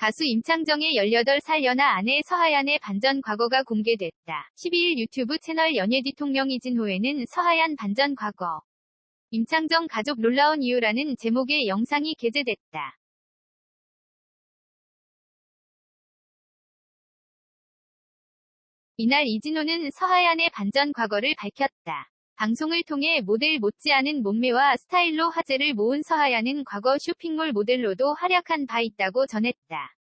가수 임창정의 18살 연하 아내 서하얀의 반전 과거가 공개됐다. 12일 유튜브 채널 연예대통령 이진호에는 서하얀 반전 과거. 임창정 가족 놀라운 이유라는 제목의 영상이 게재됐다. 이날 이진호는 서하얀의 반전 과거를 밝혔다. 방송을 통해 모델 못지않은 몸매와 스타일로 화제를 모은 서하얀은 과거 쇼핑몰 모델로도 활약한 바 있다고 전했다.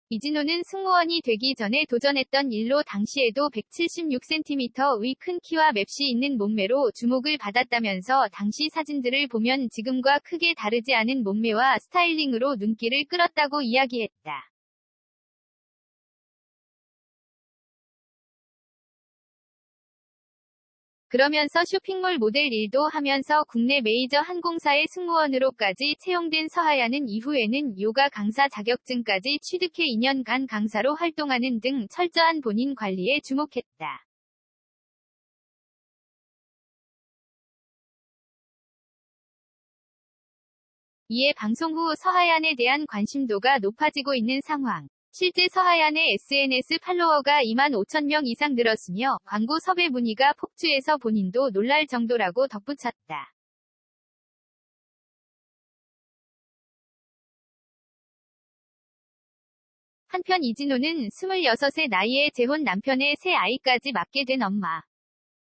이진호는 승무원이 되기 전에 도전했던 일로 당시에도 176cm의 큰 키와 맵시 있는 몸매로 주목을 받았다면서 당시 사진들을 보면 지금과 크게 다르지 않은 몸매와 스타일링으로 눈길을 끌었다고 이야기했다. 그러면서 쇼핑몰 모델 일도 하면서 국내 메이저 항공사의 승무원으로까지 채용된 서하얀은 이후에는 요가 강사 자격증까지 취득해 2년간 강사로 활동하는 등 철저한 본인 관리에 주목했다. 이에 방송 후 서하얀에 대한 관심도가 높아지고 있는 상황. 실제 서하얀의 SNS 팔로워가 25,000명 이상 늘었으며 광고 섭외 문의가 폭주해서 본인도 놀랄 정도라고 덧붙였다. 한편 이진호는 26의 나이에 재혼 남편의 새 아이까지 맡게 된 엄마.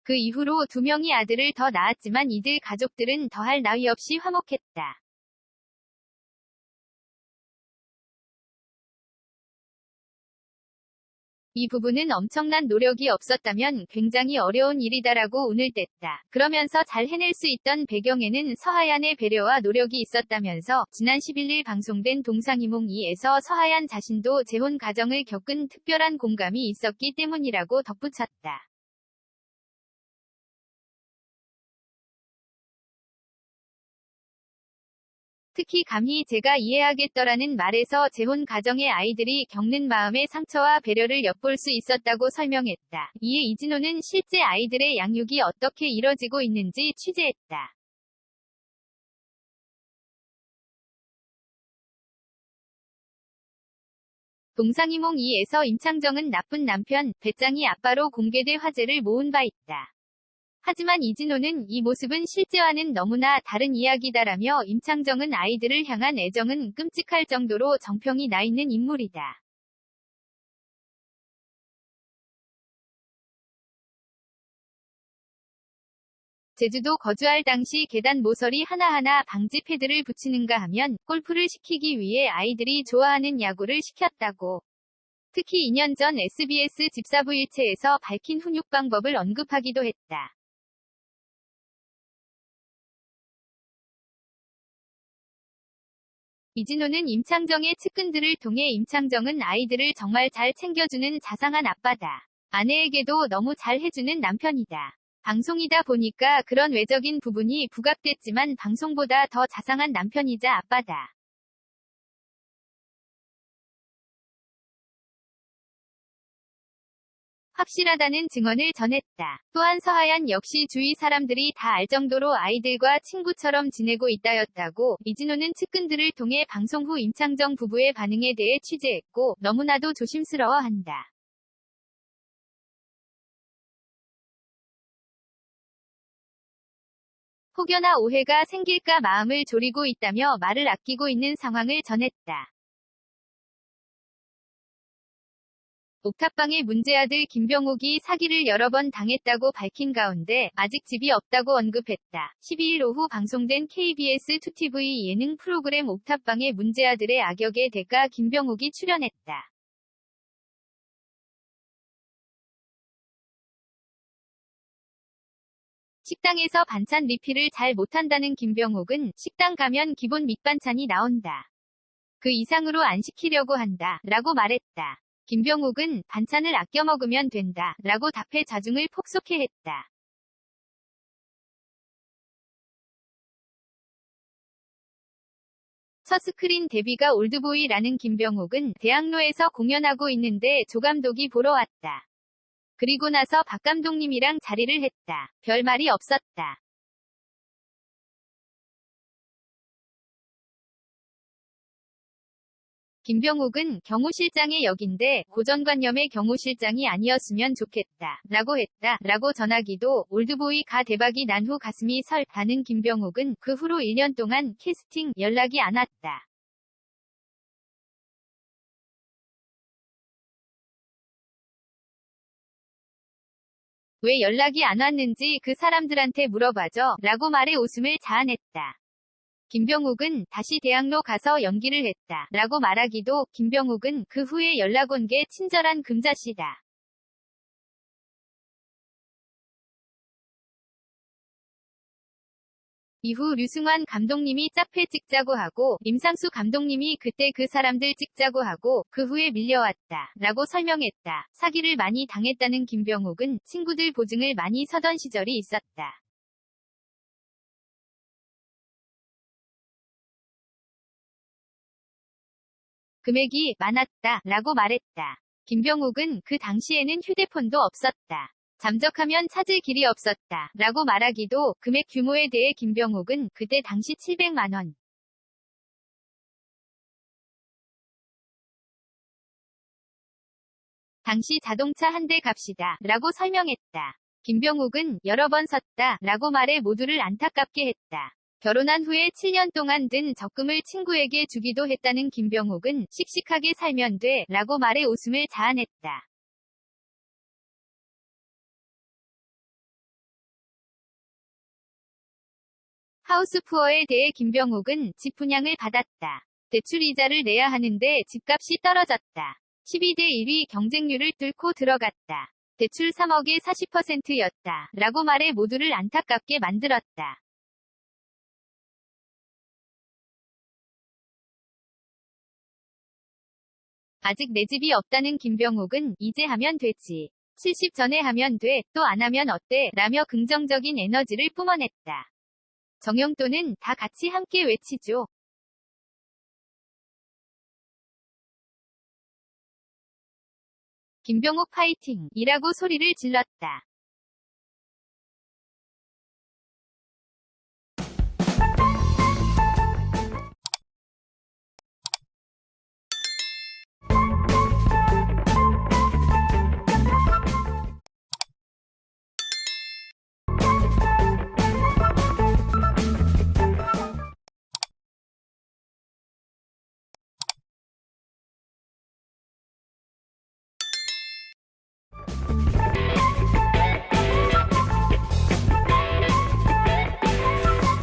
그 이후로 2명의 아들을 더 낳았지만 이들 가족들은 더할 나위 없이 화목했다. 이 부분은 엄청난 노력이 없었다면 굉장히 어려운 일이다라고 운을 뗐다. 그러면서 잘 해낼 수 있던 배경에는 서하얀의 배려와 노력이 있었다면서 지난 11일 방송된 동상이몽 2에서 서하얀 자신도 재혼 과정을 겪은 특별한 공감이 있었기 때문이라고 덧붙였다. 특히 감히 제가 이해하겠더라는 말에서 재혼 가정의 아이들이 겪는 마음의 상처와 배려를 엿볼 수 있었다고 설명했다. 이에 이진호는 실제 아이들의 양육이 어떻게 이뤄지고 있는지 취재했다. 동상이몽 2에서 임창정은 나쁜 남편, 배짱이 아빠로 공개돼 화제를 모은 바 있다. 하지만 이진호는 이 모습은 실제와는 너무나 다른 이야기다라며 임창정은 아이들을 향한 애정은 끔찍할 정도로 정평이 나 있는 인물이다. 제주도 거주할 당시 계단 모서리 하나하나 방지 패드를 붙이는가 하면 골프를 시키기 위해 아이들이 좋아하는 야구를 시켰다고. 특히 2년 전 SBS 집사부 일체에서 밝힌 훈육 방법을 언급하기도 했다. 이진호는 임창정의 측근들을 통해 임창정은 아이들을 정말 잘 챙겨주는 자상한 아빠다. 아내에게도 너무 잘 해주는 남편이다. 방송이다 보니까 그런 외적인 부분이 부각됐지만 방송보다 더 자상한 남편이자 아빠다. 확실하다는 증언을 전했다. 또한 서하얀 역시 주위 사람들이 다 알 정도로 아이들과 친구처럼 지내고 있다였다고. 이진호는 측근들을 통해 방송 후 임창정 부부의 반응에 대해 취재했고 너무나도 조심스러워한다. 혹여나 오해가 생길까 마음을 졸이고 있다며 말을 아끼고 있는 상황을 전했다. 옥탑방의 문제아들 김병옥이 사기를 여러 번 당했다고 밝힌 가운데 아직 집이 없다고 언급했다. 12일 오후 방송된 KBS 2TV 예능 프로그램 옥탑방의 문제아들의 악역의 대가 김병옥이 출연했다. 식당에서 반찬 리필을 잘 못한다는 김병옥은 식당 가면 기본 밑반찬이 나온다. 그 이상으로 안 시키려고 한다. 라고 말했다. 김병옥은 반찬을 아껴 먹으면 된다. 라고 답해 자중을 폭소케 했다. 첫 스크린 데뷔가 올드보이라는 김병옥은 대학로에서 공연하고 있는데 조감독이 보러 왔다. 그리고 나서 박 감독님이랑 자리를 했다. 별 말이 없었다. 김병욱은 경호실장의 역인데 고정관념의 경호실장이 아니었으면 좋겠다. 라고 했다. 라고 전하기도 올드보이 가 대박이 난 후 가슴이 설다는 김병욱은 그 후로 1년 동안 캐스팅 연락이 안 왔다. 왜 연락이 안 왔는지 그 사람들한테 물어봐줘. 라고 말해 웃음을 자아냈다. 김병욱은 다시 대학로 가서 연기를 했다. 라고 말하기도 김병욱은 그 후에 연락 온 게 친절한 금자씨다. 이후 류승환 감독님이 짭회 찍자고 하고 임상수 감독님이 그때 그 사람들 찍자고 하고 그 후에 밀려왔다. 라고 설명했다. 사기를 많이 당했다는 김병욱은 친구들 보증을 많이 서던 시절이 있었다. 금액이 많았다. 라고 말했다. 김병욱은 그 당시에는 휴대폰도 없었다. 잠적하면 찾을 길이 없었다. 라고 말하기도 금액 규모에 대해 김병욱은 그때 당시 700만 원. 당시 자동차 한 대 값이다. 라고 설명했다. 김병욱은 여러 번 섰다. 라고 말해 모두를 안타깝게 했다. 결혼한 후에 7년 동안 든 적금을 친구에게 주기도 했다는 김병욱은 씩씩하게 살면 돼. 라고 말해 웃음을 자아냈다. 하우스푸어에 대해 김병욱은 집 분양을 받았다. 대출 이자를 내야 하는데 집값이 떨어졌다. 12대 1위 경쟁률을 뚫고 들어갔다. 대출 3억에 40%였다. 라고 말해 모두를 안타깝게 만들었다. 아직 내 집이 없다는 김병욱은 이제 하면 되지. 70 전에 하면 돼. 또 안 하면 어때? 라며 긍정적인 에너지를 뿜어냈다. 정용돈은 다 같이 함께 외치죠. 김병욱 파이팅! 이라고 소리를 질렀다.